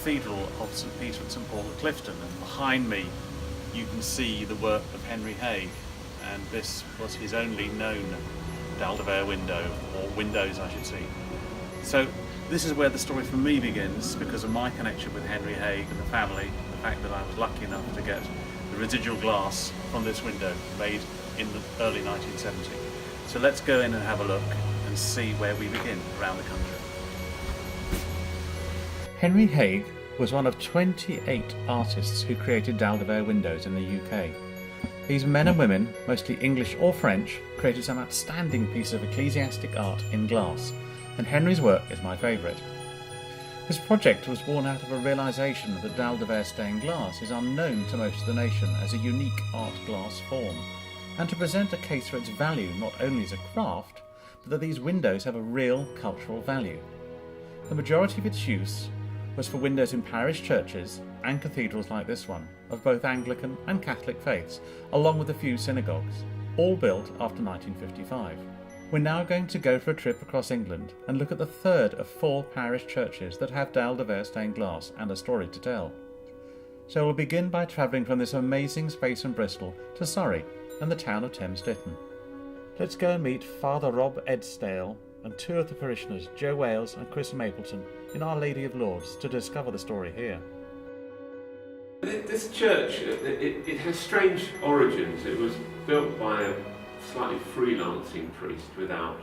Cathedral of St Peter and St Paul at Clifton, and behind me you can see the work of Henry Haig, and this was his only known Dalle de Verre window, or windows I should say. So this is where the story for me begins, because of my connection with Henry Haig and the family, the fact that I was lucky enough to get the residual glass from this window made in the early 1970s. So let's go in and have a look and see where we begin around the country. Henry Haig was one of 28 artists who created Dalle de Verre windows in the UK. These men and women, mostly English or French, created some outstanding piece of ecclesiastic art in glass, and Henry's work is my favourite. This project was born out of a realisation that Dalle de Verre stained glass is unknown to most of the nation as a unique art glass form, and to present a case for its value not only as a craft, but that these windows have a real cultural value. The majority of its use was for windows in parish churches and cathedrals like this one, of both Anglican and Catholic faiths, along with a few synagogues, all built after 1955. We're now going to go for a trip across England and look at the third of 4 parish churches that have Dalle de Verre stained glass and a story to tell. So we'll begin by travelling from this amazing space in Bristol to Surrey and the town of Thames Ditton. Let's go and meet Father Rob Edstale and 2 of the parishioners, Joe Wales and Chris Mapleton, in Our Lady of Lourdes to discover the story here. This church, it has strange origins. It was built by a slightly freelancing priest without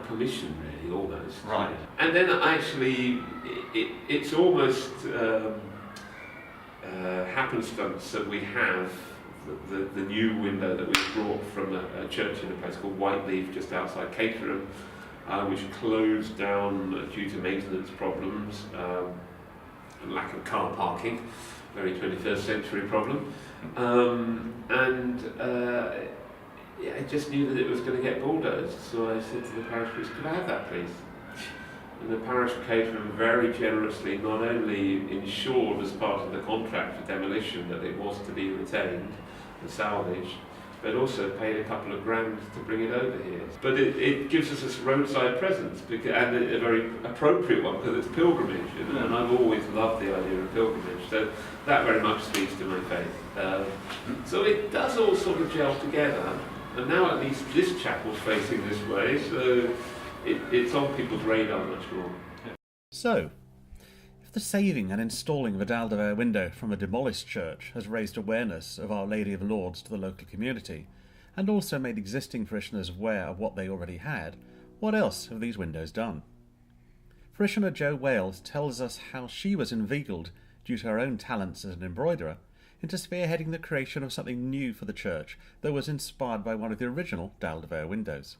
permission, really, almost. Right. And then actually, it's almost happenstance that we have the new window that we brought from a church in a place called Whiteleaf, just outside Caterham, which closed down due to maintenance problems and lack of car parking. Very 21st century problem. I just knew that it was going to get bulldozed, so I said to the parish priest, could I have that please? And the parish of Caterham very generously not only ensured as part of the contract for demolition that it was to be retained and salvaged, but also paid a couple of grand to bring it over here. But it gives us this roadside presence, and a very appropriate one because it's pilgrimage, and I've always loved the idea of pilgrimage, so that very much speaks to my faith. So it does all sort of gel together, and now at least this chapel's facing this way, so it's on people's radar much more. So, if the saving and installing of a Dalle de Verre window from a demolished church has raised awareness of Our Lady of Lourdes to the local community, and also made existing parishioners aware of what they already had, what else have these windows done? Parishioner Joe Wales tells us how she was inveigled, due to her own talents as an embroiderer, into spearheading the creation of something new for the church that was inspired by one of the original Dalle de Verre windows.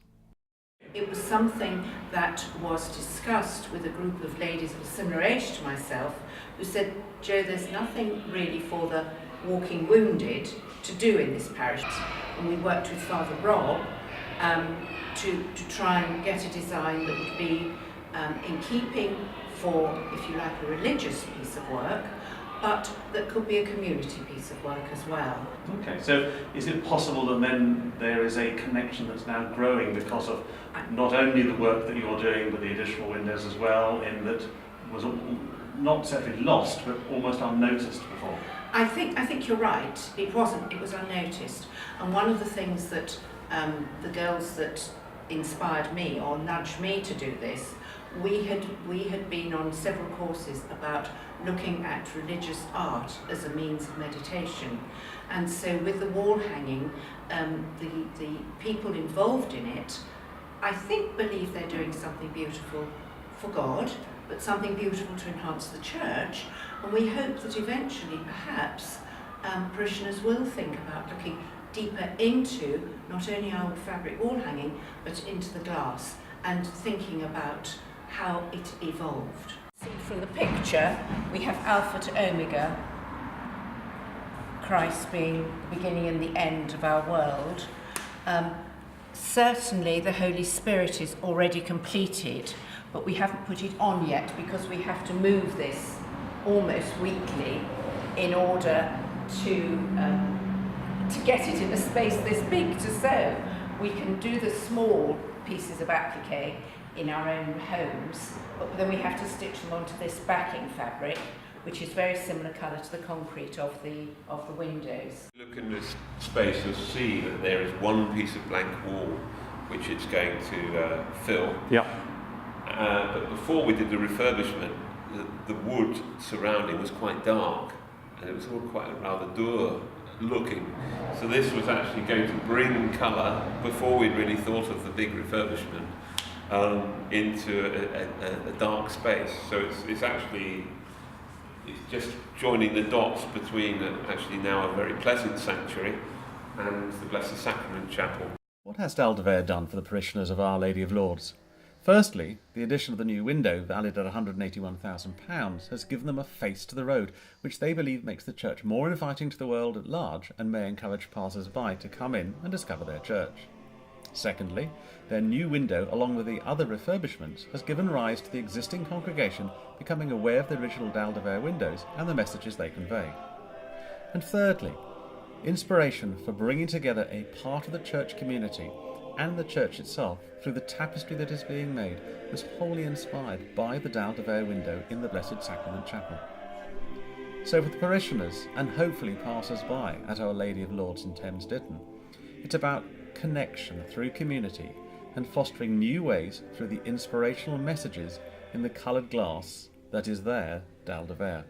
It was something that was discussed with a group of ladies of a similar age to myself who said, Joe, there's nothing really for the walking wounded to do in this parish. And we worked with Father Rob to try and get a design that would be in keeping for, if you like, a religious piece of work, but that could be a community piece of work as well. Okay, so is it possible that then there is a connection that's now growing because of not only the work that you're doing, but the additional windows as well, in that was not exactly lost, but almost unnoticed before? I think you're right. It wasn't. It was unnoticed. And one of the things that the girls that inspired me or nudged me to do this, we had been on several courses about looking at religious art as a means of meditation, and so with the wall hanging, the people involved in it, I think, believe they're doing something beautiful for God, but something beautiful to enhance the church, and we hope that eventually, perhaps, parishioners will think about looking deeper into not only our fabric wall hanging, but into the glass, and thinking about how it evolved. See, from the picture, we have Alpha to Omega, Christ being the beginning and the end of our world. Certainly the Holy Spirit is already completed, but we haven't put it on yet because we have to move this almost weekly in order to get it in a space this big to sew. We can do the small pieces of applique in our own homes, but then we have to stitch them onto this backing fabric, which is very similar colour to the concrete of the windows. Look in this space, you'll see that there is one piece of blank wall which it's going to fill. Yeah. But before we did the refurbishment, the wood surrounding was quite dark, and it was all quite rather dour looking. So this was actually going to bring colour, before we'd really thought of the big refurbishment, into a dark space. So it's just joining the dots between actually now a very pleasant sanctuary and the Blessed Sacrament Chapel. What has Dalle de Verre done for the parishioners of Our Lady of Lourdes? Firstly, the addition of the new window, valued at £181,000, has given them a face to the road, which they believe makes the church more inviting to the world at large and may encourage passers-by to come in and discover their church. Secondly, their new window, along with the other refurbishments, has given rise to the existing congregation becoming aware of the original Dalle de Verre windows and the messages they convey. And thirdly, inspiration for bringing together a part of the church community and the church itself through the tapestry that is being made was wholly inspired by the Dalle de Verre window in the Blessed Sacrament Chapel. So for the parishioners, and hopefully passers-by at Our Lady of Lourdes in Thames Ditton, it's about connection through community and fostering new ways through the inspirational messages in the coloured glass that is their Dalle de Verre.